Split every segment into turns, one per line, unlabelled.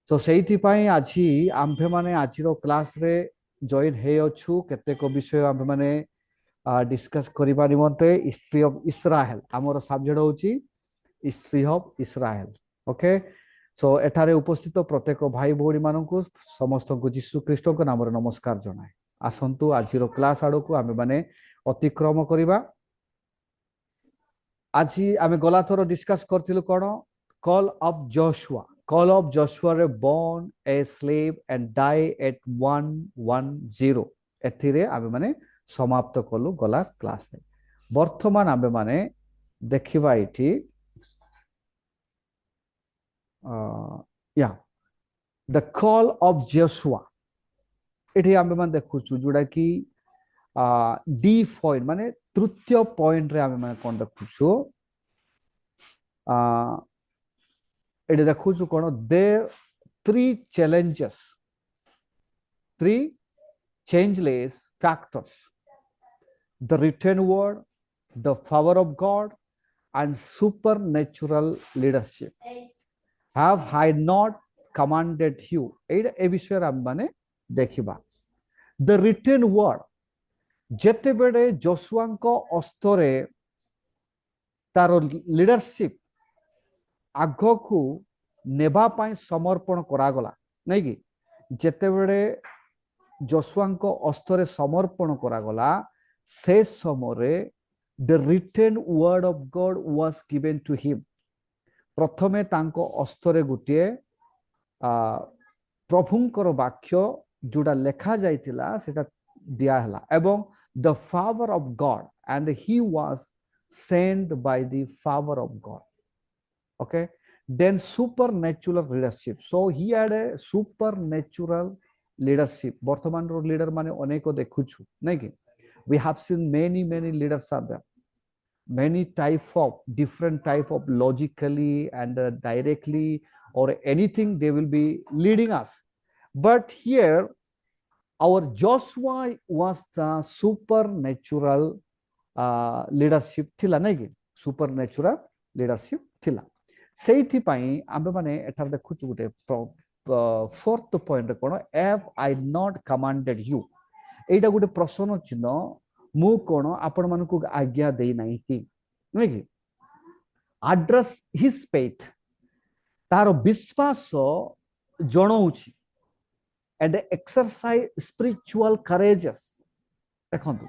सो सेइथिपाई आजी आम्भे माने आजिरो क्लास रे जॉइन हे अछु केतेक विषय आम्भे माने डिस्कस करिबा निमंते हिस्ट्री ऑफ इस्राएल हमर सब्जेक्ट होची history of Israel okay so एठारे उपस्थित प्रत्येक भाई भौणी मानकु समस्त को यीशु ख्रीष्ट को नाम नमस्कार जनाए आसंतु आजिरो क्लास आडो को आमे माने अतिक्रम करिबा আজি আমি গলাথর ডিসকাস করছিলু কোন call of Joshua call of Joshua রে born A slave and die এট 110 এথিরে আমি মানে সমাপ্ত কলু গলা ক্লাস বর্তমান আমি মানে দেখিবা এটি या द कॉल ऑफ जशुआ এটি আমি মানে দেখুছু जोड़ा कि डी पॉइंट माने तृतीय पॉइंट रे আমি মানে কোন দেখুছু এটি দেখুছু কোন দে three challenges three changeless factors the written word the power of God and supernatural leadership have I not commanded you এই বিষয়ে আমি মানে দেখিবা the written word যেতেবেলে জশুয়াଙ୍କ অস্তরে তার লিডারশিপ ଆଗକୁ ନେବା ପାଇଁ ସମର୍ପଣ କରାଗଲା ନାଇଁ କି ଯେତେବେଳେ ଯଶୁଆଙ୍କ ଅସ୍ତରେ ସମର୍ପଣ କରାଗଲା ସେ ସମୟରେ the written word of God was given to him ପ୍ରଥମେ ତାଙ୍କ ଅସ୍ତରେ ଗୋଟିଏ ପ୍ରଭୁଙ୍କର ବାକ୍ୟ ଯୋଉଟା ଲେଖା ଯାଇଥିଲା ସେଟା ଦିଆ ହେଲା ଏବଂ the power of God and he was sent by the power of God okay then supernatural leadership so he had a supernatural leadership বর্তমান leader মানে অনেক দেখুছু নাই কি we have seen many leaders are there many type of different type of logically and directly or anything they will be leading us but here our Joshua was the supernatural leadership thila নাই কি supernatural leadership thila ସେଇଥିପାଇଁ ଆମେମାନେ ଏଠାରେ ଦେଖୁଛୁ ଗୋଟେ fourth point କଣ F I not କମାଣ୍ଡେଡ୍ you ଏଇଟା ଗୋଟେ ପ୍ରଶ୍ନ ଚିହ୍ନ ମୁଁ କଣ ଆପଣମାନଙ୍କୁ ଆଜ୍ଞା ଦେଇନାହିଁ କି ନୁହେଁ କି ଆଡ୍ରେସ୍ ହିଜ୍ ଫେଥ୍ ତାର ବିଶ୍ୱାସ ଜଣାଉଛି and exercise spiritual courageous ଦେଖନ୍ତୁ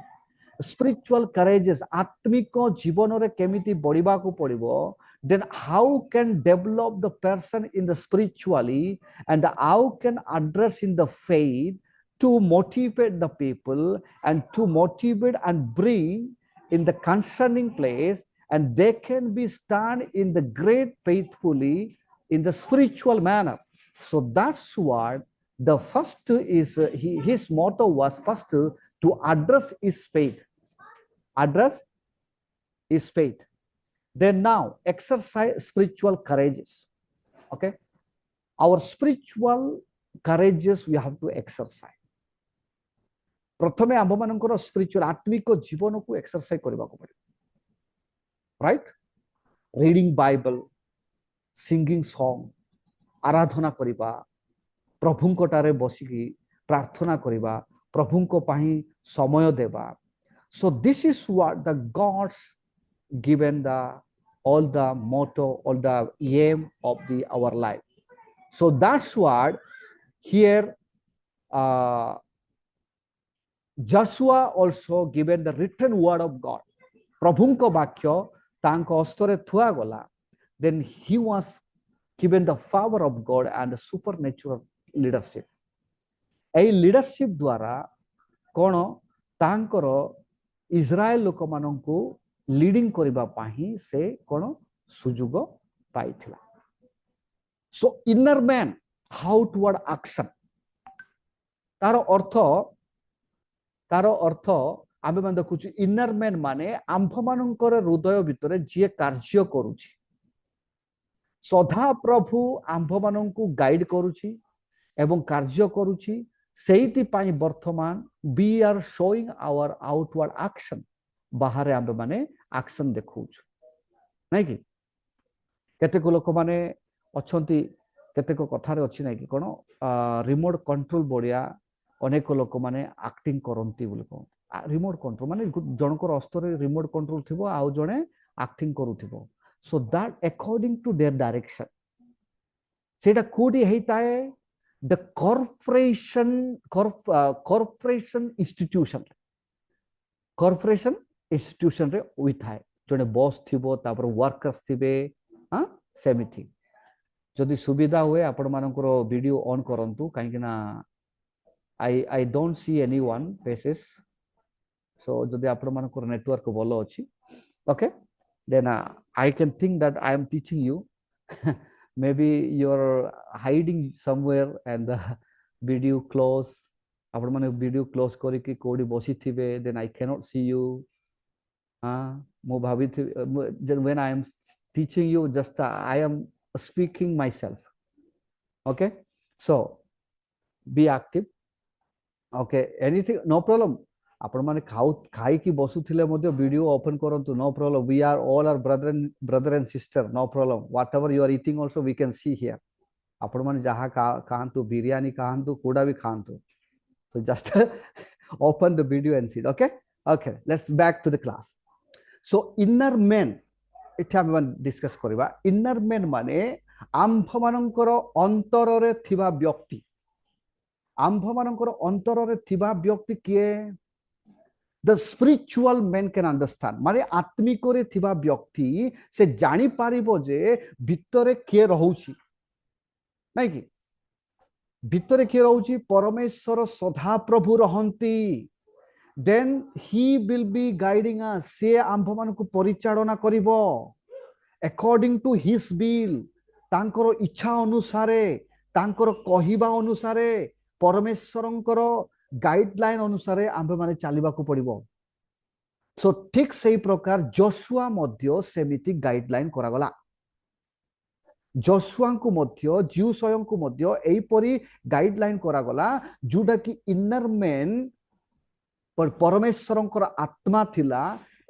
spiritual courageous आत्मिक जीवन रे केमिति बढ़िबा को पड़िबो then how can develop the person in the spiritually and how can address in the faith to motivate the people and to motivate and bring in the concerning place and they can be stand in the great faithfully in the spiritual manner so that's what the first is his motto was first to address his faith address his faith then now exercise spiritual courageous okay our spiritual courageous we have to exercise प्रथमे आम मानकर spiritual आत्मिक जीवन को exercise करबा को पड़े right reading Bible singing song आराधना करबा प्रभुंकटारे बसिकी प्रार्थना करबा प्रभुंको पाही समय देबा so this is what the gods given the all the motto all the aim of the our life so that's what here Joshua also given the written word of God प्रभुंको वाक्य तांको अस्तरे थुआ गला then he was given the power of God and the supernatural leadership এই leadership দ্বারা কোন তাଙ୍କର ইসরাଏଲ ଲୋକମାନଙ୍କୁ leading କରିବା ପାଇଁ ସେ কোন ସୁଯୋଗ ପାଇଥିଲା so inner man how toward action ତାର ଅର୍ଥ ଆମେ ମାନେ ଦେଖୁଛୁ inner man ମାନେ ଆମ୍ଭମାନଙ୍କର ହୃଦୟ ଭିତରେ ଯିଏ କାର୍ଯ୍ୟ କରୁଛି ସଦା ପ୍ରଭୁ ଆମ୍ଭମାନଙ୍କୁ ଗାଇଡ କରୁଛି ଏବଂ କାର୍ଯ୍ୟ କରୁଛି ସେଇଥିପାଇଁ ବର୍ତ୍ତମାନ we are showing our outward action ବାହାରେ ଆମେ ମାନେ ଆକ୍ସନ ଦେଖଉଛୁ ନାଇଁ କି କେତେକ ଲୋକ ମାନେ ଅଛନ୍ତି केतेक कथारे अछि नै कि कोन रिमोट कंट्रोल बढिया अनेक लोक माने एक्टिंग करंती बोली को रिमोट कंट्रोल माने जनकर अस्तरे रिमोट कंट्रोल थिबो आ जणे एक्टिंग करूथिबो so that according to their direction सेटा कोडी हेताए द कॉर्पोरेशन इंस्टीट्यूशन रे उई थाए जणे बॉस थिबो तापर वर्कर्स थिबे हां सेमिथि जदि सुविधा हुए आपण मानकर वीडियो ऑन करंतु काहे ना I don't see anyone faces so जदि आपण मानकर नेटवर्क भलो अछि okay then I can think that I am teaching you maybe you're hiding somewhere and the video close आपण माने वीडियो क्लोज करी कि कोडी बसी थिबे then I cannot see you मो भाभी थी when I am teaching you just I am speaking myself okay so be active okay anything no problem आपण माने खाई की बसुथिले मध्ये वीडियो ओपन करंतु no problem we are all are brother and sister no problem whatever you are eating also we can see here आपण माने जहा खांतु बिरयानी खांतु कोडा भी खांतु so just open the video and see okay okay let's back to the class so inner man इथे हम discuss करबा inner man माने आंभ मानकर अंतर रे थिबा व्यक्ति आंभ मानकर अंतर रे थिबा व्यक्ति किए the spiritual man can understand माने आत्मिक रे थिबा व्यक्ति से जानि पारिबो जे भितरे के रहउची नै कि भितरे के रहउची परमेश्वर सदा प्रभु रहंती then he will be guiding us से आंभ मानकु परिचालना करिवो according to his will तांकर इच्छा अनुसारे तांकर कहिबा अनुसारे परमेश्वरंकर गाइडलाइन अनुसारे आंभ माने चलिबा को पड़िबो सो ठीक सही प्रकार जोशुआ मध्य सेमिति गाइडलाइन करा गला जोशुआ को मध्य जीव स्वयं को मध्य एई परी गाइडलाइन करा गला जुडा कि इनर मैन पर परमेश्वरंकर आत्मा थिला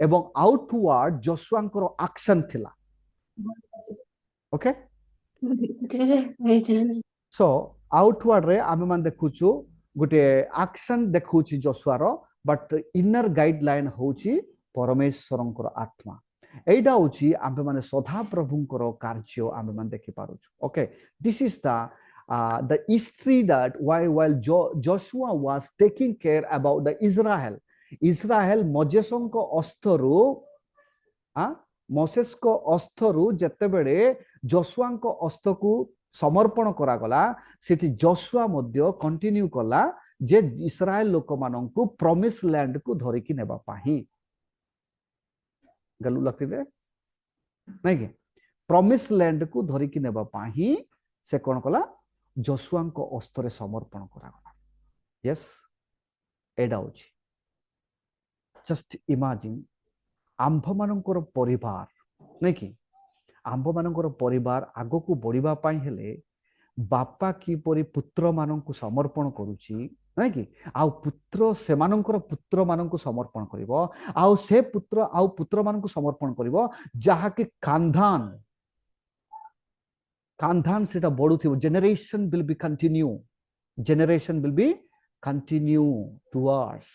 एवं आउटवर्ड जोशुआंकर एक्शन थिला ओके सो आउटवर्ड रे आमे मान देखुछु गुटे एक्शन देखुछि जोशुआर बट इनर गाइडलाइन होछि परमेश्वरंकर आत्मा एइडा होछि आमे माने सदा प्रभुंकर कार्य आमे मान देखि पारुछु okay this is the history that while Joshua was taking care about the Israel मोजेसंको अस्तरु मोसेसको अस्तरु जते बेले जोशुआंको अस्तकु समर्पण करा गला सेठी जोशुआ मध्य कंटिन्यू कला जे इस्राएल लोक माननकु प्रॉमिस लैंड को धरि कि नेबा पाही गलु लखि दे नै कि प्रॉमिस लैंड को धरि कि नेबा पाही से कोन कला जोशुआंको अस्तरे समर्पण करा गला यस एडा होची जस्ट इमेजिन आंभ मानकर परिवार नै कि आंभ मानकर परिवार आगो को बढ़िबा पाई हेले बापा की परि पुत्र माननकु समर्पण करूची नै कि आ पुत्र से मानकर पुत्र माननकु समर्पण करिवो आ से पुत्र माननकु समर्पण करिवो जहा कि कांधान सेटा बढुथिबो generation will be continue towards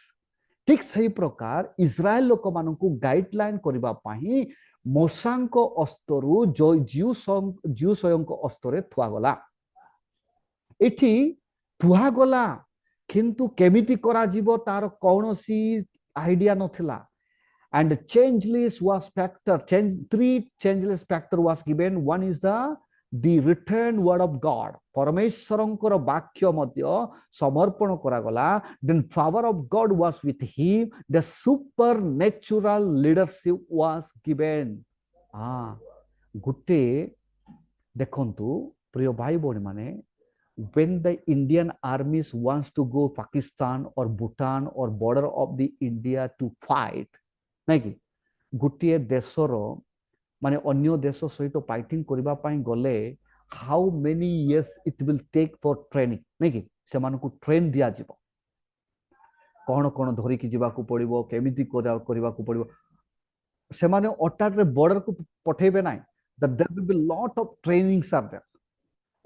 ठीक सही प्रकार इस्राएल लोक माननकु गाइडलाइन करिबा पाही मोसांको अस्तरु जो जीव स्वयंको अस्तरे थुआ गला एठी थुआ गला किंतु केमिति करा जीवो तार कोनोसी idea नथिला and changeless was factor three changeless factor was given one is the written word of God परमेश्वरंकर वाक्य मध्य समर्पण करा गला then power of God was with him the supernatural leadership was given गुटे देखंतु प्रिय भाई बहन माने when the Indian armies wants to go Pakistan or Bhutan or border of the India to fight नहीं कि गुटे देशर माने अन्य देश सहित फाइटिंग करबा पाई गले how many years it will take for training नहीं कि से मानको ट्रेन दिया जीवो कोन कोन धरि कि जीवा को पड़िबो केमिति करबा को पड़िबो से माने अटाक रे बॉर्डर को पठेबे नाही that there will be lot of trainings are there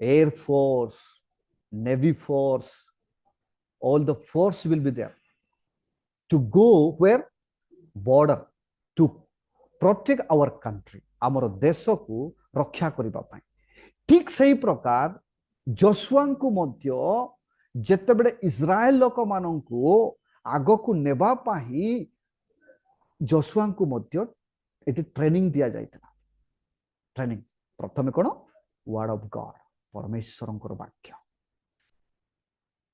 Air Force, Navy Force, all the force will be there to go where? Border, to protect our country, ଆମର ଦେଶକୁ ରକ୍ଷା କରିବା ପାଇଁ। ଠିକ ସେହି ପ୍ରକାର ଯଶୁଆଙ୍କୁ ମଧ୍ୟ ଯେତେବେଳେ ଇସ୍ରାଏଲ ଲୋକମାନଙ୍କୁ ଆଗକୁ ନେବା ପାଇଁ ଯଶୁଆଙ୍କୁ ମଧ୍ୟ ଏଠି ଟ୍ରେନିଂ ଦିଆଯାଇଥିଲା। ଟ୍ରେନିଂ ପ୍ରଥମେ କ'ଣ? ୱାର୍ଡ ଅଫ ଗଡ୍, ପରମେଶ୍ୱରଙ୍କର ବାକ୍ୟ।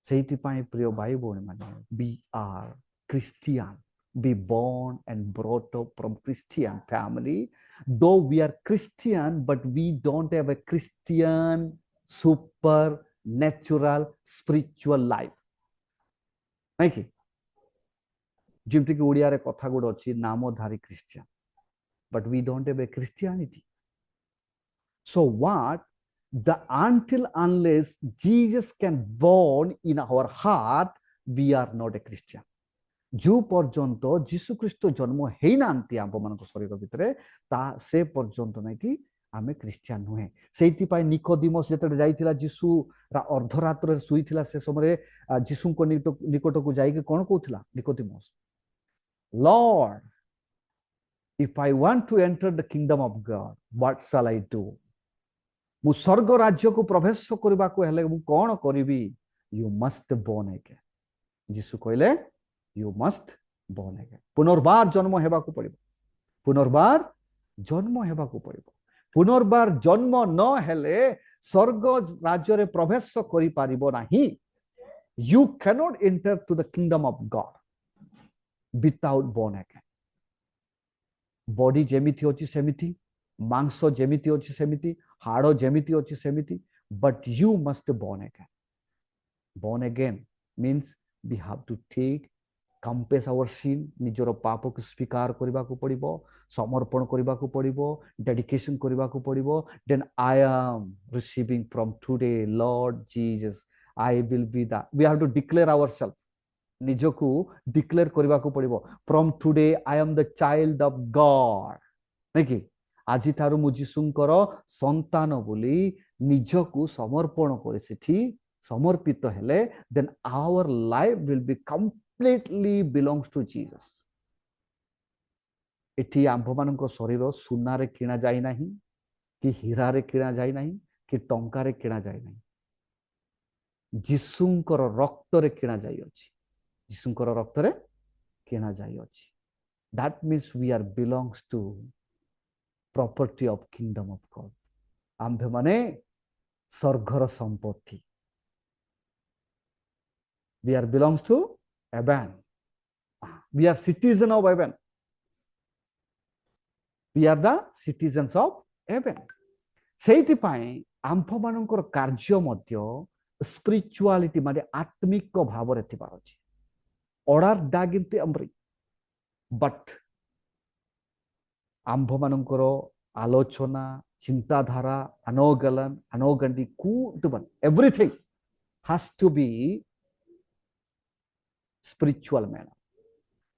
ସେଇଥିପାଇଁ ପ୍ରିୟ ଭାଇ ଭଉଣୀମାନେ, we are Christian, be born and brought up from Christian family. Though we are Christian, but we don't have a Christian supernatural spiritual life. ନାଇଁ କି? ଯେମିତିକି ଓଡ଼ିଆରେ କଥା ଗୋଟେ ଅଛି, ନାମଧାରୀ Christian, but we don't have a Christianity. So what? Until unless Jesus can born in our heart, we are not a Christian. जो पर्यंत जीशु ख्रीष्ट जन्म हेना आम मान शरीर भितर से पर्यंत ना कि आम ख्रीस्टियान नुहे। से निकोदिमस जो जाइला जीशु अर्धरात्र शुईला से समय जीशु निकट को जाइए कौन कहला Nicodemus, lord if I want to enter the kingdom of God what shall I do? मु स्वर्ग राज्य को प्रवेश करने को हेले मु कौन करिवि? You must born again. जीशु कहले यू मस्ट बोर्न अगेन। पुनर्बार जन्म हेबाकू पड़िबो, पुनर्बार जन्म हेबाकू पड़िबो। पुनर्बार जन्म न हेले स्वर्ग राज्य रे प्रवेश करि पारिबो नाही। You cannot enter to the kingdom of God without born again. Body जेमिति अछि सेमिति, मांस जेमिति अछि सेमिति, हाड़ जेमिति अछि सेमिति, but you must born again. Born again means we have to take confess our sin, निजर पाप को स्वीकार करबा को पड़िबो, समर्पण करबा को पड़िबो, डेडिकेशन करबा को पड़िबो। Then I am receiving from today lord Jesus, I will be the, we have to declare ourself, निजको डिक्लेयर करबा को पड़िबो, from today I am the child of God. नै कि आजि थारु मु जीसुंकर संतान बोली निजको समर्पण करे सेठी समर्पित हेले, then our life will be completely belongs to Jesus. एठी आंभ मानक शरीर सुना रे किणा जाई नाही, कि हीरा रे किणा जाई नाही, कि टंका रे किणा जाई नाही, जीसुंकर रक्त रे किणा जाई अछि। जीसुंकर रक्त रे किणा जाई अछि। That means we are belongs to property of kingdom of God. आंभ माने स्वर्गर संपत्ति। We are belongs to heaven. We are citizen of heaven. We are the citizens of heaven. सेहिति पाए आंभ मानकर कार्य मध्य स्पिरिचुअलिटी माने आत्मिक भाव रे थिबार अछि। ऑर्डर डागिंते अमरी, बट आंभ मानकर आलोचना, चिंताधारा, अनोगलन, अनोगंडी कुटुबन, everything has to be spiritual manner.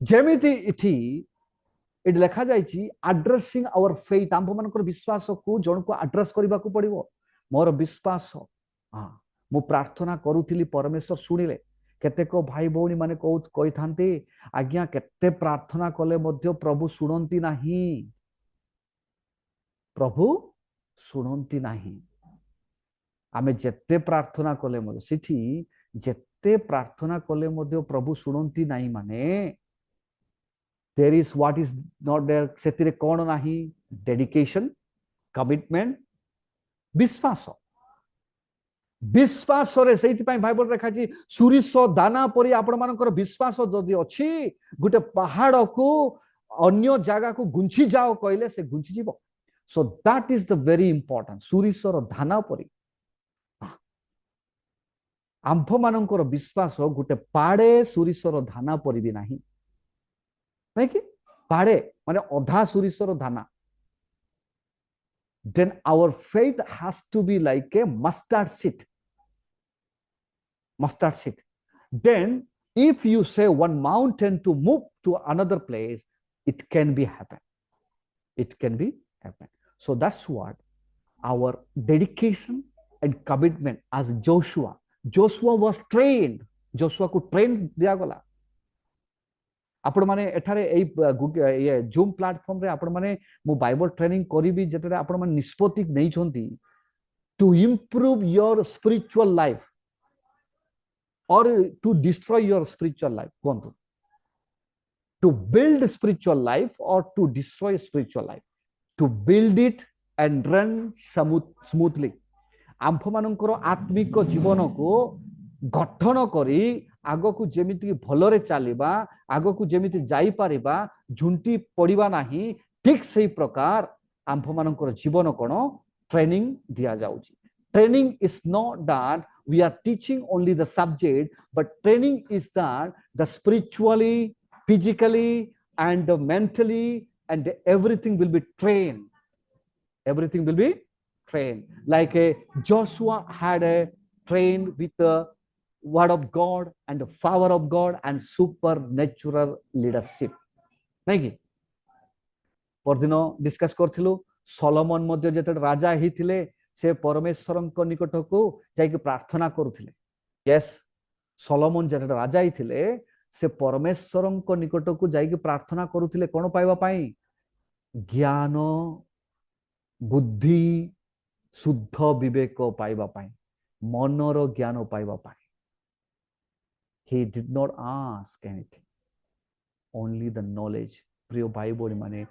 जेमिति इथि एट लिखा जाइछि एड्रेसिंग आवर फेथ। आंभ मानकर विश्वास को जन को एड्रेस करबा को पड़िबो। मोर विश्वास, हां मु प्रार्थना करूथिली, परमेश्वर सुनिले। केतेक भाई भौणी माने कहि थांते आज्ञा केते प्रार्थना कले मध्य प्रभु सुनंती नाही, प्रभु सुनंती नाही। आमे जेते प्रार्थना कले मध्य सिठी जेते प्रार्थना कले मध्य प्रभु सुनंती नाही माने there is what is not there, सेतिरे कोन नाही? डेडिकेशन, कमिटमेंट, विश्वास। विश्वास रे सेति पई बाइबल रेखा छी सुरिस दाना परी आपण मानकर विश्वास जदी अछि, गुटे पहाड़ को अन्य जगह को गुंची जाओ कहले से गुंची जीवो। So that is the very important. सुरिसर दाना परी आंभ मानकर विश्वास गुटे पाड़े सुरिसर दाना परी भी नाही। नहीं कि पाड़े माने अधा सुरिसर दाना। Then our faith has to be like a mustard seed. Mustard seed. Then if you say one mountain to move to another place, it can be happen. It can be happen. So that's what our dedication, and commitment as Joshua. Joshua was trained. Joshua को train दिया गला. आपण माने एठारे ए zoom platform रे आपण माने मु बाइबल ट्रेनिंग करिबी जेतरे आपण माने निष्पत्ति नै छंती to improve your spiritual life or to destroy your spiritual life. कोंतु to build spiritual life or to destroy spiritual life, to build it and run smoothly. Of मानकर आत्मिक जीवन को गठन करी आगकू जेमिति भलरे चलिबा आगकू जेमिति जाई परिबा झुंटी पड़िबा नाही ठीक सही प्रकार आंफ मानकर जीवन कोन ट्रेनिंग दिया जाउची. Training is not that we are teaching only the subject, but training is that the spiritually, physically, and mentally, and everything will be trained. Everything will be trained. Like Joshua had a trained with the word of God and the power of God and supernatural leadership. Thank you. परदिन discuss करथिलु Solomon मध्ये जेते राजा ही थिले से परमेश्वर निकट को जाइके प्रार्थना करुथिले. यस सोलोमन जेते राजा ही थिले से परमेश्वर निकट को जाइके प्रार्थना करुथिले कोन पाइबा पाई ज्ञान बुद्धि शुद्ध विवेक पाइबा पाई मनर ज्ञान पाइबा पाई. He did not ask anything, only the knowledge. प्रिय भाई बहन माने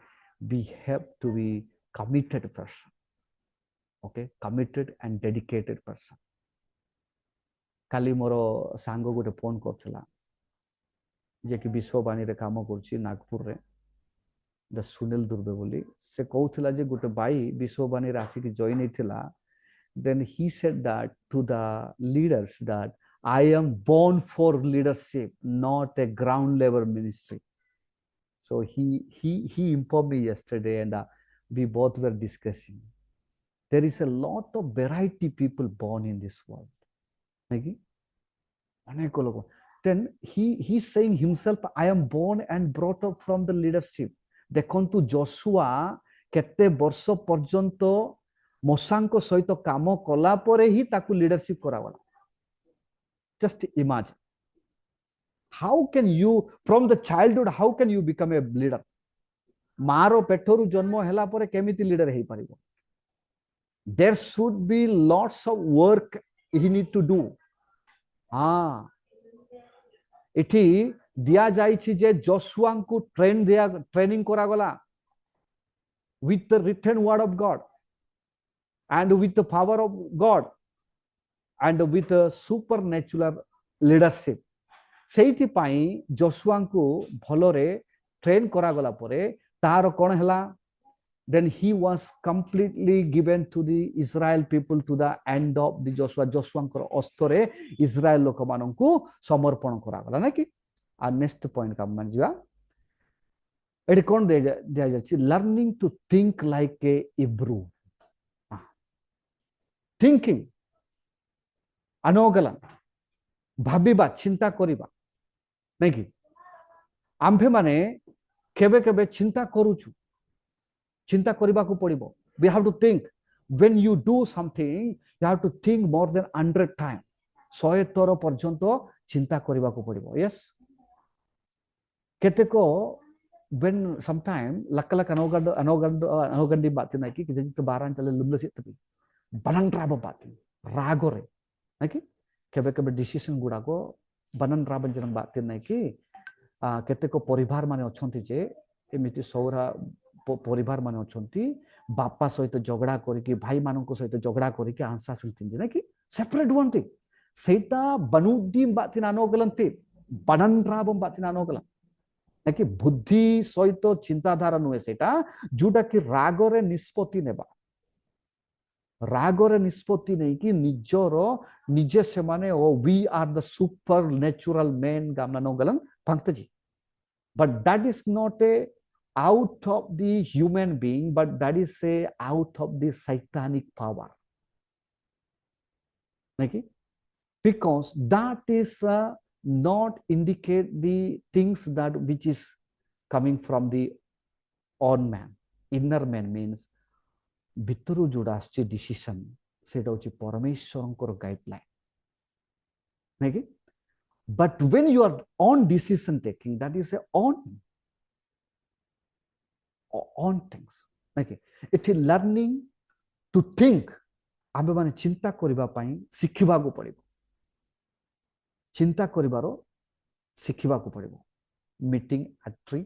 we have to be committed person, okay, committed and dedicated person. काली मोर सांग गोटे फोन करथिला जे कि विश्ववाणी रे काम करछि नागपुर रे द सुनील दुर्बे बोली से कहउथिला जे गोटे बाई विश्ववाणी रे आसी कि join हेथिला. Then he said that to the leaders that I am born for leadership, not a ground level ministry. So he informed me yesterday, and we both were discussing. There is a lot of variety people born in this world. Then he's saying himself, I am born and brought up from the leadership. देखंतु Joshua केते वर्ष पर्यंत मोसांको सहित काम कला परे ही ताकू leadership करावला. Just imagine. How can you, from the childhood, how can you become a leader? मारो पेठोरु जन्म हेला परे केमिति लीडर हेई परिबो. There should be lots of work he need to do. हाँ इठी दिया जाइछि जे जोशुआ को ट्रेनिंग करा गला with the written word of God and with the power of God and with the supernatural leadership. Sethi pi Joshua को भलोरे train करा गला परे तार कोन हला. Then he was completely given to the Israel people to the end of the Joshua. Joshua को अस्तरे इस्राएल लोक मानन को समर्पण करा गला ना कि. आ नेक्स्ट पॉइंट का मन जिवा एडी कोन दिया जाछि learning to think like a Hebrew. Thinking अनोगलन भाबिबा चिंता करिबा नहीं कि आम्भे माने केबे केबे चिंता करूछु चिंता करबा को पड़िबो. We have to think. When you do something, you have to think more than 100 times. 100 थर पर्यंत चिंता करबा को पड़िबो. Yes. केतेको when sometime lakala anogandi बात नहीं कि जे तो बारान चले लुबले से तभी बनन राब बात रागो रे नहीं कि केबे केबे डिसीजन गुडा को बनन राब जन बात नहीं कि केतेको परिवार माने अछंती जे एमिति सौरा परिवार माने अछंती बापा सहित झगड़ा करिकि भाई मानको सहित झगड़ा करिकि आंसा संति नै कि सेपरेट वंती सेटा बनुडी बातिन अनोगलंती बनन राबम बातिन अनोगलन नै कि बुद्धि सहित चिंताधारा नुए सेटा जोटा कि रागरे निष्पत्ति नेबा. रागरे निष्पत्ति नै कि निजर निजे से माने ओ we are the supernatural man गामना नोगलन पंक्तजी. But that is not a out of the human being, but that is a out of the satanic power. Okay? Because that is not indicate the things that which is coming from the own man. Inner man means bitaru joda asche decision सेटा होची परमेश्वरंकर guideline नहीं कि but when you are on decision taking that is a on things नहीं कि it learning to think आमे माने चिंता करबा पई सिखिबा को पड़िबो चिंता करिवारो सिखिबा को पड़िबो मीटिंग एट ट्री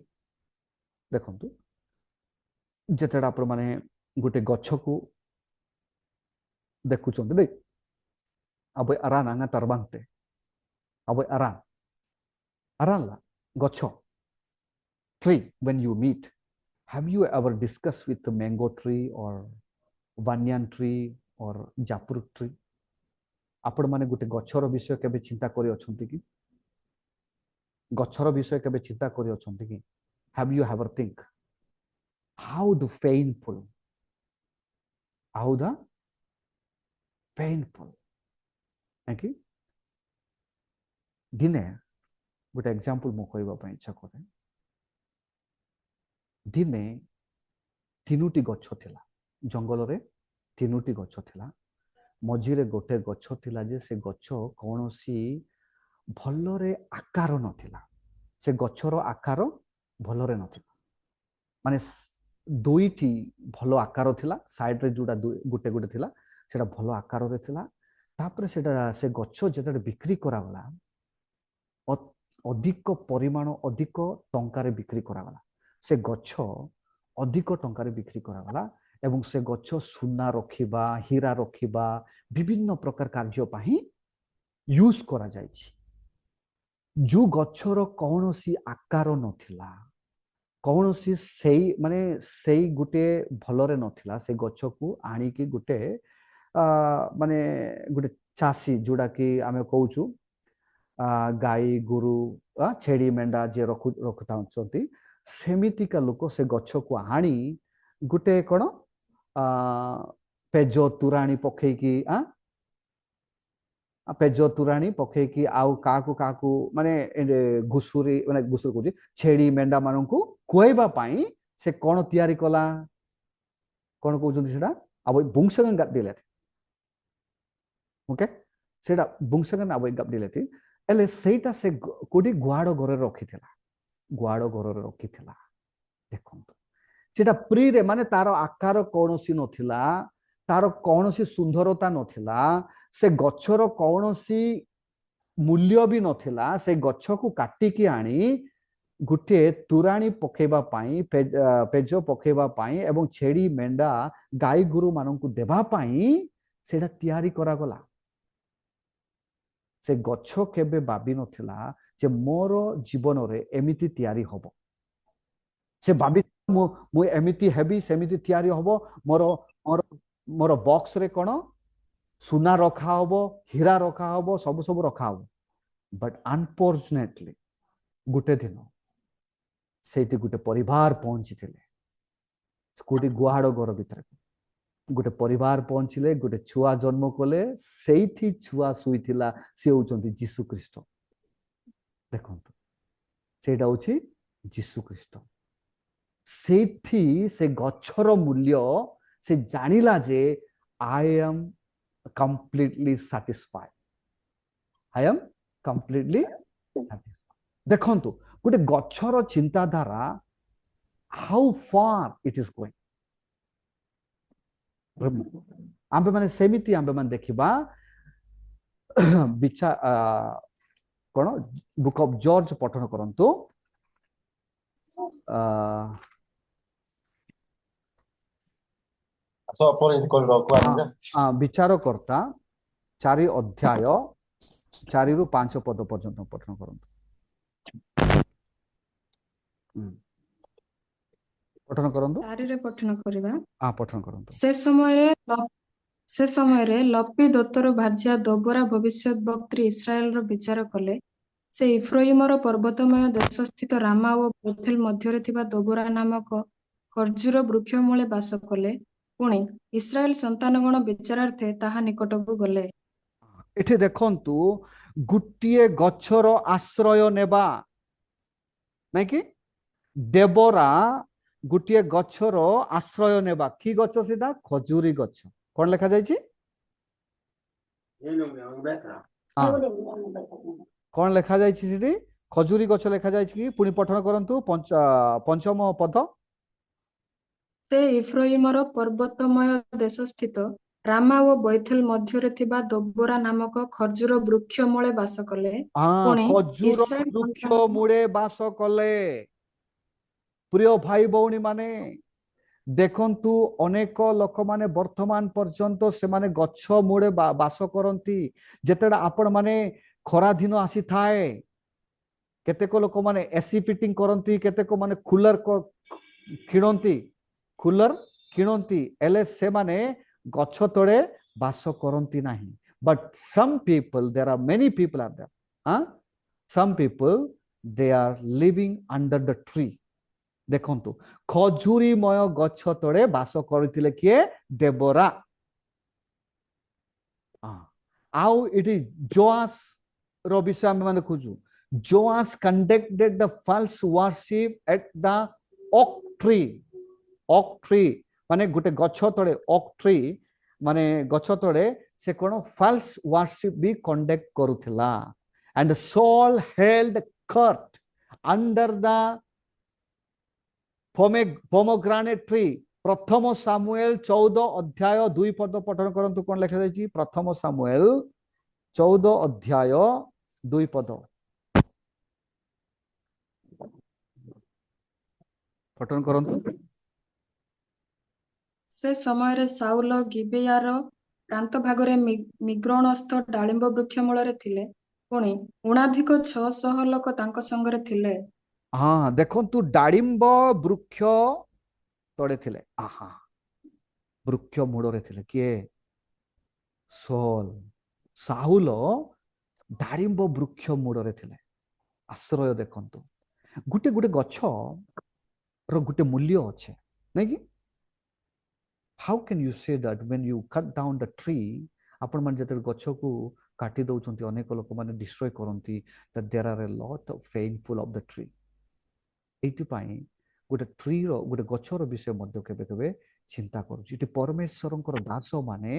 देखंतु जेतेडा आपण माने गोटे गच्छ को देखुचंत दे अब अरान आंगा तरबांगते अब अरान ला गच्छ tree when you meet have you ever discussed with the mango tree or banyan tree or jaipur tree आपण माने गोटे गच्छर विषय केबे चिंता करि अछंती कि गच्छर विषय केबे चिंता करि अछंती कि have you ever think how the painful कि दिने गोटे एग्जांपल मो कहबा पई इच्छा करे दिने तीनोटी गच्छ थिला जंगल रे तीनोटी गच्छ थिला मझिरे गोटे गच्छ थिला जे से गच्छ कोनोसी भलरे आकार नथिला से गच्छर आकार भलरे नथिला माने दुईटी भलो आकार थिला साइड रे जुडा गोटे गोटे थिला सेटा भलो आकार रे थिला तापर सेटा से गच्छ जेते बिक्री करा गला अधिक परिमाण अधिक टंकारे बिक्री करा गला से गच्छ अधिक टंकारे बिक्री करा गला एवं से गच्छ सुना रखिबा हीरा रखिबा विभिन्न प्रकार कार्य पाही यूज करा जायछि जो गच्छर कोनोसी आकार नथिला कोनोसी सेई माने सेई गुटे भलरे नथिला से गच्छ को आनी की गुटे माने गुटे चासी जोडा की आमे कहूछु गाई गुरु छेड़ी मेंढा जे रखुता सेमिति का लोक से गच्छ को आनी गुटे कोन पेजो तुराणी पखेकी पेजो तुराणी पखेकी आउ काकू काकू माने घुसुरी माने घुसुर को छेड़ी मेंढा माननकु कोइबा पाई से कोन तयारी कला कोन कहउछन सेटा अब बुंगसगन गाप दिले ओके सेटा बुंगसगन अब गाप दिले एले सेटा से कोडी गुआडो घरे रखिथिला गुआडो घरे रखिथिला देखंतु सेटा प्री रे माने तारो आकार कोनोसी नथिला तारो कोनोसी सुंदरता नथिला से गच्छर कोनोसी मूल्य भी नथिला से गच्छ को काटी की आनी गुटे तुराणी पखेबा पाई पेजो पखेबा पाई एवं छेड़ी मेंढा गाई गुरु माननकु देबा पाई सेटा तयारी करा गला से गच्छ केबे बाबी नथिला जे मोर जीवन रे एमिति तयारी हबो से बाबी मु एमिति हेबी सेमिति तयारी हबो मोर मोर मोर बॉक्स रे कोन सुना रखा हबो हीरा रखा हबो सब सब रखा हबो बट अनफॉर्चुनेटली गुटे दिन सेठी गुटे परिवार पहुंची थिले स्कूटी गुहाड़ घर भीतर गोटे परिवार पहुंचले गोटे छुआ जन्म कले सेठी छुआ सुईथिला से होचंती जीसु ख्रीष्ट देखंतु सेटा होची जीसु ख्रीष्ट सेठी से गच्छर मूल्य से जानिला जे I am completely satisfied I am completely satisfied देखंतु गोटे गच्छर चिंताधारा how far it is going आंबे माने सेमिति आंबे माने देखिबा बिचा कोन बुक ऑफ जॉर्ज पठन करंतु विचारकर्ता 4 अध्याय 4 रु 5 पद पर्यंत पठन करंतु पठन करंतु
4 रे पठन करबा
पठन करंतु
से समय रे लपी डोतर भार्या दोबरा भविष्यत वक्त्री इस्राएल रो विचार कले से इफ्राइमर पर्वतमय देश स्थित रामा और बेथेल मध्य थिबा दोबरा नामक खर्जूर वृक्ष मूले वास कले पुणी इस्राएल संतानगण विचारार्थे ताहा निकटकू गले
एठी देखंतु गुटिए गच्छर आश्रय नेबा नै कि देबरा गुटिए गच्छर आश्रय नेबा कि गच्छ सेटा खजूरी गच्छ कोन लेखा जायछि हाँ कौन लेखा जाइछि सेठी खजुरी गछ लेखा जाइछि कि पुणी पठन करंतु पंचम पद
ସେ ଇଫ୍ରାଇମର ପର୍ବତମୟ ଦେଶସ୍ଥିତ ରାମା ଓ ବୈଥେଲ ମଧ୍ୟରେ ଥିବା ଦୋବରା ନାମକ ଖର୍ଜୁର ବୃକ୍ଷ ମୂଳେ ବାସ କଲେ।
हाँ
ପୁଣି
खजूर
ଇସ୍ରାଏଲ
वृक्ष
ସନ୍ତାନ
मूळे बास कले प्रिय भाई भौणी माने देखंतु अनेक लोक माने वर्तमान पर्यंत से माने गछ मूळे बास करंती जेतेडा आपण माने खरा दिन आसी थाए केतेक लोक माने एसी फिटिंग करंती केतेक माने कूलर किणती एले से माने गछ तळे बास करंती नाही but some people there are many people are there some people they are living under the tree देखंतु खजुरीमय गछ तळे बास करथिले किए देबरा आउ इटी जोआस रो विषय हम माने खोजु Joash conducted the false worship at the oak tree माने गुटे गछ तळे ओक ट्री माने गछ तळे से कोन फॉल्स वर्शिप भी कंडक्ट करूथिला and Saul held court under the pomegranate tree प्रथम सामुएल 14 अध्याय 2 पद पठन करंतु कोन लिखा जायछि प्रथम सामुएल 14 अध्याय 2 पद पठन करंतु
ସେ ସମୟରେ ସାଉଲ ଗିବେୟାର ପ୍ରାନ୍ତ ଭାଗରେ ମିଗ୍ରୋଣସ୍ଥ ଡାଳିମ୍ବ ବୃକ୍ଷ ମୂଳରେ ଥିଲେ। ପୁଣି ଊଣାଧିକ 600 ଲୋକ ତାଙ୍କ ସଙ୍ଗରେ ଥିଲେ।
हाँ देखंतु डाळिंब वृक्ष तळे थिले आहा वृक्ष मूଳରେ थिले किए साहुल डाळिंब वृक्ष मूଳରେ थिले आश्रय देखंतु गुटे गुटे गछ रो गुटे मूल्य अच्छे नहीं कि how can you say that when you cut down the tree आपण मान जते गछ को काटी दउचंती अनेक लोक माने डिस्ट्रॉय करंती that there are a lot of painful of the tree एति पाई गोटे ट्री रो गोटे गछर विषय मध्य केबे केबे चिंता करूची इति परमेश्वरंकर दास माने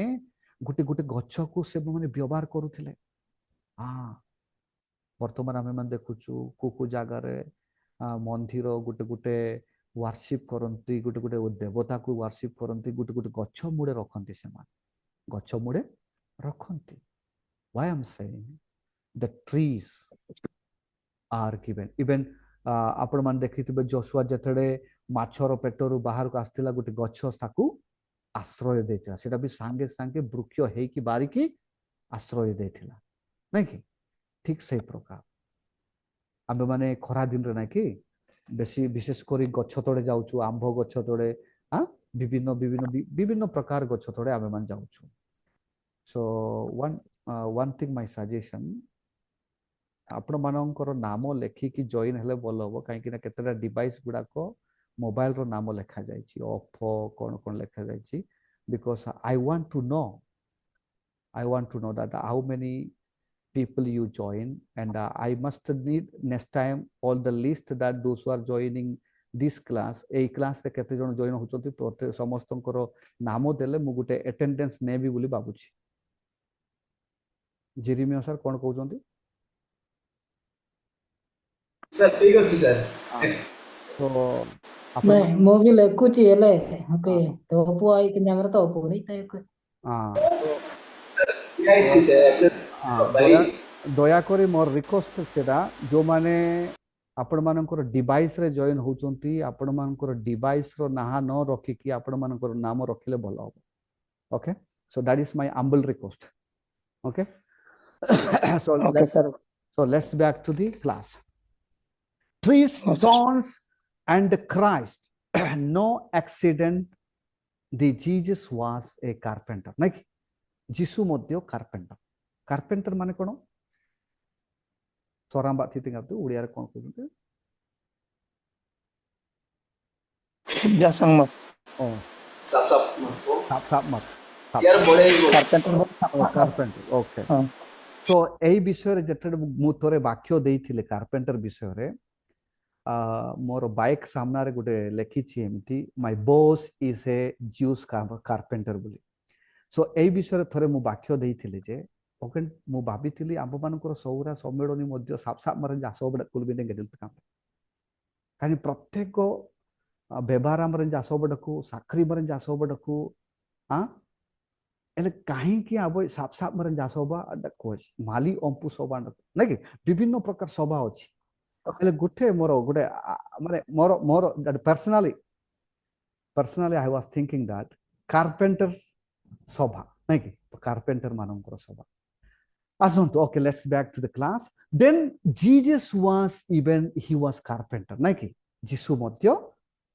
गोटे गोटे गछ को से माने व्यवहार करूथिले हां वर्तमान आमे मान देखुछु को जागा रे मंदिर गोटे गोटे वर्शिप करंती गोटे गोटे देवता को वर्शिप करंती गोटे गोटे गछ मुड़े रखंती से मान गछ मुड़े रखंती why I am saying the trees are given even आपण मान देखिथिबे जोशुआ जतडे माछर पेटरु बाहर को आस्थिला गोटे गछ ताकू आश्रय देथिला सेटा भी सांगे सांगे वृक्ष हेकी बारिकी आश्रय देथिला नै कि ठीक से प्रकार आमे माने खरा दिन रे नै कि बेसी विशेष करी गछ तळे जाउछु आंभ गछ तळे विभिन्न विभिन्न विभिन्न प्रकार गछ तळे आमे मान जाउछु so one thing my suggestion आपण मानकर नाम लेखिकी जॉइन हेले भल हम कहीं केतेटा डिवाइस गुड़ाक मोबाइल रो नाम लेखा जाइछि ओप्पो कोन कोन लेखा जाइछि because I want to know that how many people you join and I must need next time all the list that those who are joining this class a class रे केते जण join होचंती प्रत्येक समस्तंकर नाम देले मु गुटे अटेंडेंस नेबी बोली बाबुची जेरिमिया sir कोन कहउचंती
sir ठीक अछि सर
तो
नहीं मो भी लेखुची हेले ओके तो पुआ आई कि हमर तो पुआ नहीं तय
हां
ठीक सर
दया करी मोर रिक्वेस्ट सेटा जो माने आपण मानकर डिवाइस रे जॉइन होचंती आपण मानकर डिवाइस रो नाहा न रखी कि आपण मानकर नाम रखिले भलो हो okay so that is my humble request okay so let's back to the class trees stones and Christ no accident the Jesus was a carpenter like जीसु मध्य कार्पेंटर माने कोन सोराम बात थितिंग आपतो उड़िया रे कोन कहउते
जासंग मत
ओ
साफ
मत
यार बड़े
कार्पेंटर ओके सो एई विषय रे जते मु थोरे वाक्य देइथिले कार्पेंटर विषय रे मोर बाइक सामना रे गुटे लेखि छी एमती my boss is a juice carpenter बोली सो एई विषय रे थोरे मु वाक्य देइथिले जे ओके मु भाबिथिली आंब मानकर सबुरा सम्मेलनी मध्य साप साप मारे जास बडा कुलबी ने गेदिल काम कानी प्रत्येक व्यवहार आमरे जास बडकू साखरी मारे जास बडकू हां एले काहे कि अब साप साप मारे जास बा कोच माली अंपु सभा नै कि विभिन्न प्रकार सभा अछि एले गुठे मोर गुटे माने मोर मोर personally I was thinking that carpenter सभा नै कि कारपेंटर मानकर सभा आसंतु okay let's back to the class then Jesus was even he was carpenter नै कि जीसु मध्य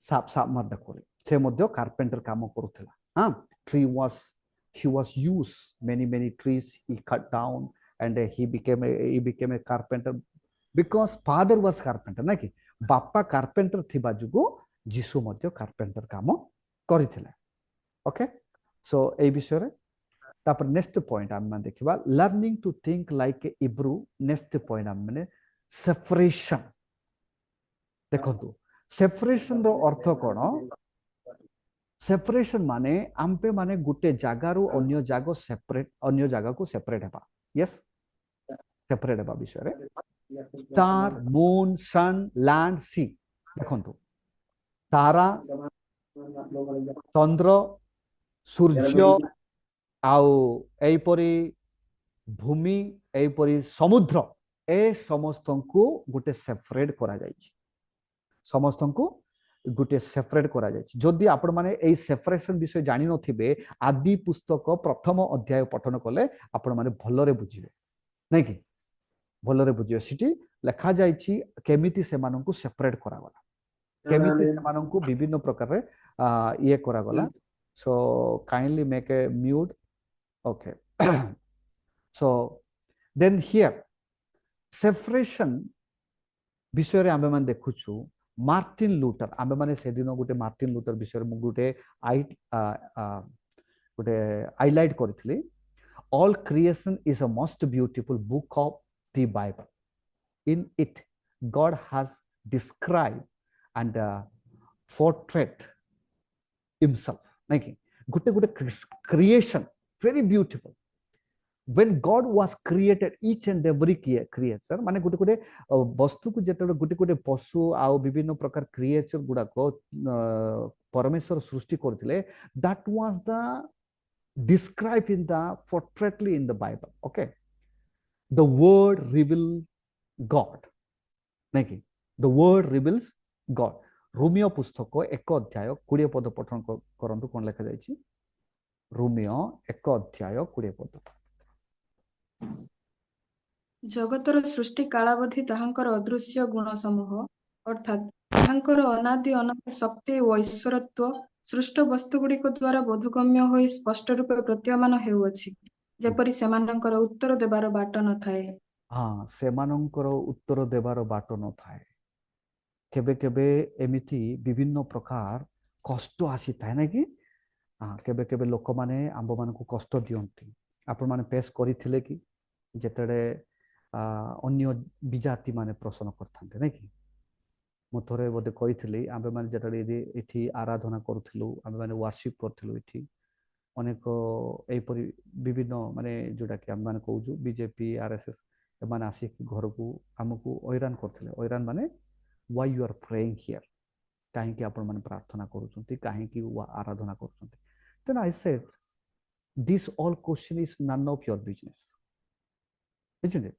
साप साप मार देखोले से मध्य कारपेंटर काम करूथला हां tree was he was used many trees he cut down and he became a carpenter because father was carpenter ना कि बापा carpenter थिबा जुगु जीसु मध्य carpenter काम करिथिला ओके सो ए विषय रे तापर नेक्स्ट पॉइंट हम देखिबा learning to think like a Hebrew next point हम माने सेपरेशन देखंतु सेपरेशन रो अर्थ कोन सेपरेशन माने आम्पे माने गुटे जागारू अन्य जागो सेपरेट अन्य जागा को सेपरेट हेबा यस सेपरेट हेबा विषय रे स्टार मून सन लैंड सी देखंतु तारा चंद्र सूर्य आउ एपरी भूमि एपरी समुद्र ए समस्तंकु गुटे सेपरेट करा जायछि समस्तंकु गुटे सेपरेट करा जायछि जदि आपण माने एई सेपरेशन विषय जानि नथिबे आदि पुस्तक प्रथम अध्याय पठन कले आपण माने भलरे बुझिबे नै कि भलरे बुझिबे सिटी लेखा जायछि केमिति से माननकु सेपरेट करा गला केमिति से माननकु विभिन्न प्रकार रे ये करा गला so kindly make a mute okay so then here separation विषय रे आमे मान देखुछु मार्टिन लूथर आमे माने से दिन गुटे मार्टिन लूथर विषय रे गुटे हाइलाइट करथिली all creation is a most beautiful book of the Bible in it God has describe and portrait himself like गुटे गुटे creation very beautiful when God was created each and every creation माने गुटे गुटे वस्तु को जेते गुटे गुटे पशु आ विभिन्न प्रकार क्रिएचर गुडा को परमेश्वर सृष्टि करथिले that was the described in the portraitly in the Bible okay the word reveals God नहीं कि the word reveals God Romeo पुस्तक 1 अध्याय 20 पद पठन करंतु कोन लेखा जायछि रोमियो 1 अध्याय 20 पद
जगतर सृष्टि कालावधि ताहांकर अदृश्य गुण समूह अर्थात ताहांकर अनादि अनंत शक्ति व ईश्वरत्व सृष्ट वस्तु गुड़िक द्वारा बोधगम्य होई स्पष्ट रूपे प्रतीयमान हेउअछि जेपरि सेमानंकर उत्तर देबार बाट न थाए
हां सेमानंकर उत्तर देबार बाट न थाए केबे केबे एमिति विभिन्न प्रकार कष्ट आसी थाए ना कि हां केबे केबे लोक माने आंब मान को कष्ट दियंती आपण माने पेश करिथिले कि जेतडे अन्य विजाति माने प्रश्न करथान्ते नै कि म थोरे बोधे कहिथिली आंबे माने जेतडे एठी आराधना करथिलु आंबे माने वर्शिप करथिलु एठी अनेक एपरि विभिन्न माने जोडा कि आम माने कहूजु बीजेपी आरएसएस माने आसी घर को हमकु हैरान करथिले हैरान माने why you are praying here काहे कि आपण माने प्रार्थना करूछंती काहे कि आराधना करूछंती then I said this all question is none of your business isn't it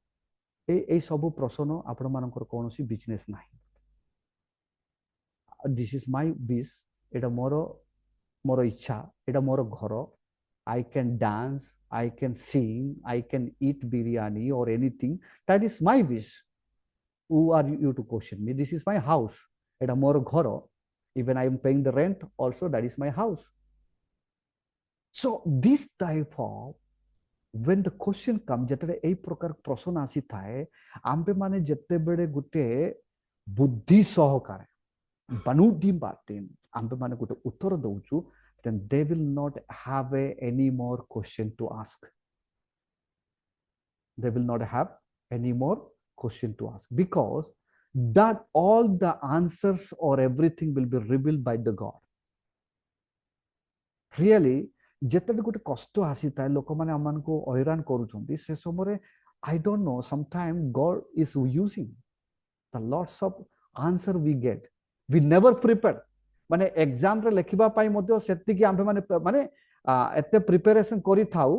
ए सब प्रश्न आपण मानकर कोनोसी बिजनेस नाही दिस इज माय विश एटा मोर इच्छा एटा मोर घर I can dance I can sing I can eat biryani or anything that is my wish who are you to question me this is my house एटा मोर घर even I am paying the rent also that is my house so this type of when the question comes जेतडे ए प्रकार प्रश्न आसी थाए आंबे माने जेते बेडे गुटे बुद्धि सहकारे बनुडी बातें आंबे माने गुटे उत्तर दउचु then they will not have any more question to ask they will not have any more question to ask because that all the answers or everything will be revealed by the God really ଯେତେବେଳେ ଗୋଟେ କଷ୍ଟ ଆସିଥାଏ ଲୋକମାନେ ଆମମାନଙ୍କୁ ହଇରାଣ କରୁଛନ୍ତି ସେ ସମୟରେ I don't know sometimes God is using the lots of answer we get we never prepared ମାନେ ଏକ୍ସାମ ରେ ଲେଖିବା ପାଇଁ ମଧ୍ୟ ସେତିକି ଆମେ ମାନେ ଏତେ ପ୍ରିପାରେସନ କରିଥାଉ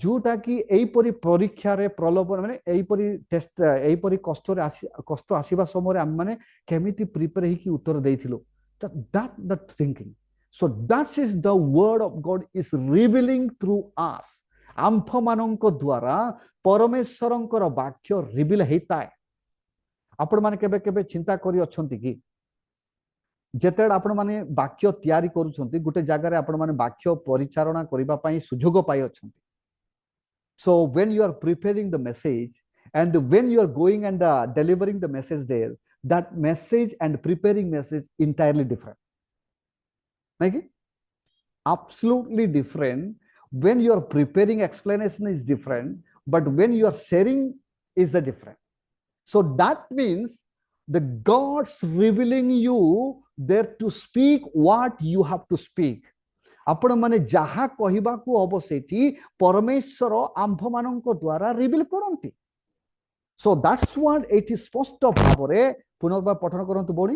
ଯୋଉଟା କି ଏଇପରି ପରୀକ୍ଷାରେ ପ୍ରଲୋଭନ ମାନେ ଏଇପରି ଟେଷ୍ଟ ଏଇପରି କଷ୍ଟ ଆସିବା ସମୟରେ ଆମେ ମାନେ କେମିତି ପ୍ରିପେୟାର ହେଇକି ଉତ୍ତର ଦେଇଥିଲୁ that thinking so that is the word of God is revealing through us ଆମ୍ଭ ମାନଙ୍କ ଦ୍ୱାରା ପରମେଶ୍ୱରଙ୍କର ବାକ୍ୟ ରିଭିଲ ହେଇଥାଏ ଆପଣ ମାନେ କେବେ କେବେ ଚିନ୍ତା କରି ଅଛନ୍ତି କି ଯେତେବେଳେ ଆପଣ ମାନେ ବାକ୍ୟ ତିଆରି କରୁଛନ୍ତି ଗୋଟେ ଜାଗାରେ ଆପଣ ମାନେ ବାକ୍ୟ ପରିଚାଳନା କରିବା ପାଇଁ ସୁଯୋଗ ପାଇ ଅଛନ୍ତି so when you are preparing the message and when you are going and delivering the message there that message and preparing message entirely different like absolutely different when you are preparing explanation is different but when you are sharing is the different so that means the God's revealing you there to speak what you have to speak आपण माने जहा कहिबा को हबो सेठी परमेश्वर आंभ मानक द्वारा reveal करंती so that's what it is स्पष्ट भाबरे पुनर्बार पठन करंतु बोडी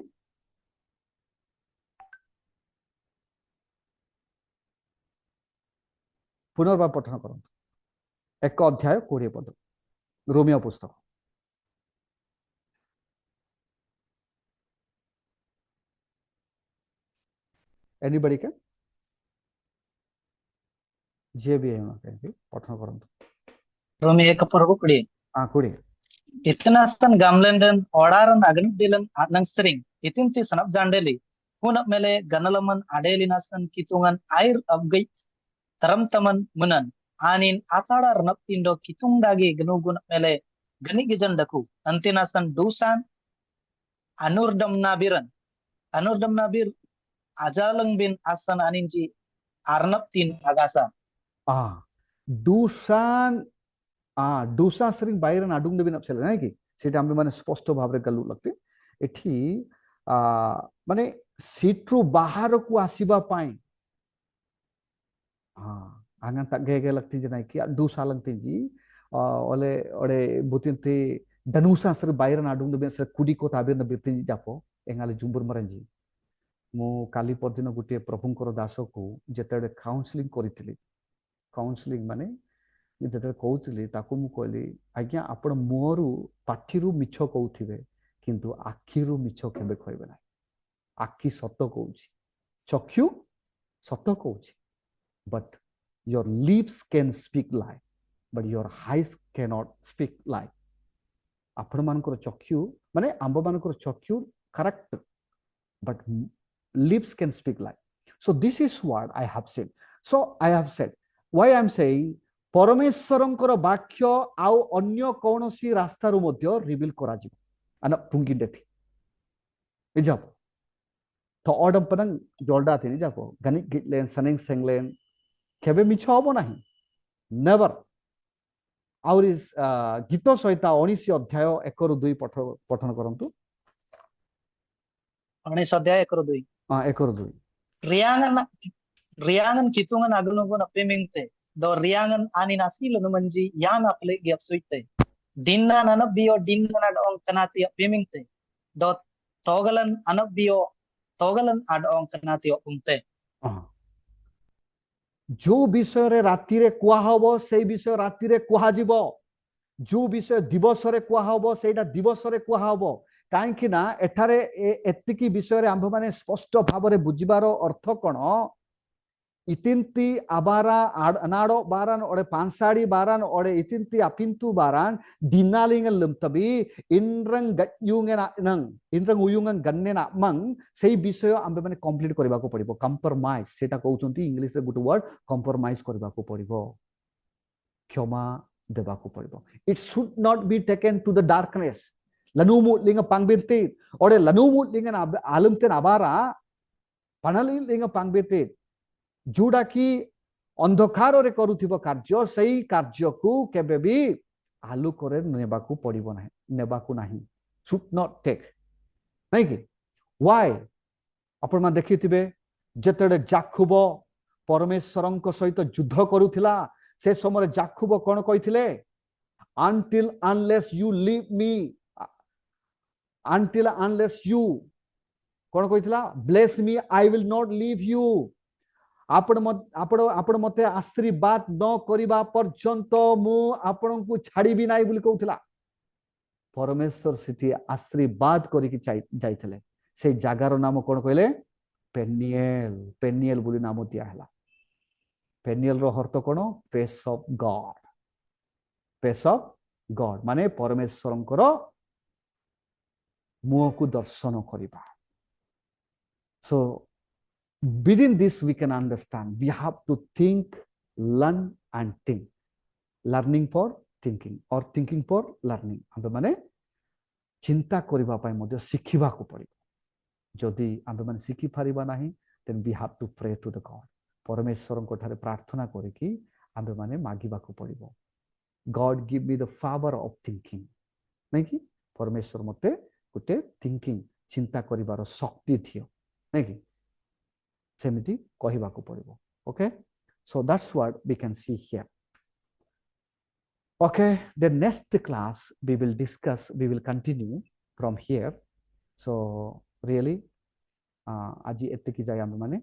पुनर्बार पठन करंतु एक अध्याय 20 पद रोमियो पुस्तक एनीबॉडी कैन जे भी है पठन करंतु
रोमी 1:20
हां 20
इतनास्तन गामलेंडन ओडारन अगन दिलन नंगसरिंग इतिंति सनब जांडेली हुनप मेले गनलमन आडेलिनासन कितुंगन आयर अबगई तरम तमन मुनन आनिन आताड़ा रनप तिंडो कितुंग दागी गनुगुन मेले गनि गिजंडकु अंतिनासन दुसान अनुरदम नाबिर ajalang bin asan aninji arnab tin agasa
दुसान दुसा सरिंग बाइरन आडुंग देबिन अपसेल नाही की सेटा आमे माने स्पष्ट भाबरे गल्लु लगते एठी माने सीट्रु बाहर को आसीबा पाई आंगन तगे गे लगती जे नाही की दुसा लगती जी ओले ओडे बुतिनते दनुसा सर बाइरन आडुंग देबिन सर कुडी को ताबे न बितिन जापो एंगाले जुंबुर मरंजी मु काली परदिन गुटे प्रभुंकर दास को जेतेडे काउंसलिंग करितली काउंसलिंग माने जेते कहूली ताकू मु कहली आज्ञा आपण मोरु पाठीरु मिछ कहूथिबे किंतु आखिरु मिछ केबे कहबे ना आखि सत कहूची चक्षु सत कहूची but your lips can speak lie but your eyes can not speak lie आपण मानकर चक्षु माने आंब मानकर चक्षु correct but lips can speak lie so this is what I have said so I have said why I am saying परमेश्वरंकर वाक्य आउ अन्य कौनसी रास्तारु मध्य रिवील करा जिवो अन पुंगी देथि इजाप तो ऑडम पनंग जोलडा थिनि जापो गनि गिटलेन सनिंग सेंगलेन केबे मिछ हबो नाही नेवर आउर इस गीत सहित 19 अध्याय 1 ରୁ 2 पठन करंतु
19 अध्याय 1 ରୁ 2
1 ରୁ 2
riangan kitungan agunugun apimingte do riangan ani nasil no manji yan aple gi apsuite dinna nanabio dinna ad on kanati apimingte do togalan ad on kanati opumte
जो विषय रे राति रे कुआ हबो से विषय राति रे कुआ जिवो जो विषय दिवस रे कुआ हबो सेटा दिवस रे कुआ हबो काहेकि ना एठारे एतिकी विषय रे आंभ माने स्पष्ट भाबरे बुझिबारो अर्थ कोन इतिंती आबारा अनाडो बारान ओडे पांसाडी बारान ओडे इतिंती अपिंतु बारान दिनालिंग लमतबी इंद्रंग गयुंगेना नंग इंद्रंग उयुंगन गन्नेना मंग सेही विषय आंबे माने कंप्लीट करबा को पड़िबो कंप्रोमाइज सेटा कहउचंती इंग्लिश रे गुड वर्ड कंप्रोमाइज करबा को पड़िबो क्षमा देबा को पड़िबो it should not be taken to the darkness लनुमु लिंग पांगबेते ओडे लनुमु लिंग आलमते आबारा पनली लिंग पांगबेते जोड़ा कि अंधकार रे करूथिबो कार्य सही कार्य को केबे भी आलोक रे नेबाकू पड़िबो नाही नेबाकू नाही शुड नॉट टेक नहीं कि व्हाई आपण मा देखिथिबे जेतेडे जाखुबो परमेश्वरଙ୍କ सहित युद्ध करूथिला से समय जाकुब कोन कहिथिले until unless you leave me until unless you cone कहिथिला bless me I will not leave you आपण मते आशीर्वाद न करिबा पर्यंत मु आपण को छाड़ीबी नाही बोली कहउथिला परमेश्वर सिटी आशीर्वाद करिकि जाइथिले से जागार नाम कोन कहले पेनियल पेनियल बोली नाम दिया हला पेनियल रो अर्थ कोन फेस ऑफ गॉड माने परमेश्वरंकर मुह को दर्शन करिबा so within this we can understand we have to think learn and think learning for thinking or thinking for learning आबे माने चिंता करिबा पय मध्ये सिखिबा को पड़िबो जदि आबे माने सिखि पारिबा नाही then we have to pray to the God परमेश्वरंको ठारे प्रार्थना करिकि आबे माने मागिबा को पड़िबो God give me the power of thinking नहीं कि परमेश्वर मते गुटे थिंकिंग चिंता करिबार शक्ति थियो नहीं कि सेमिति कहिबा को पड़िबो okay so that's what we can see here okay the next class we will continue from here so really आज एते की जाय हम माने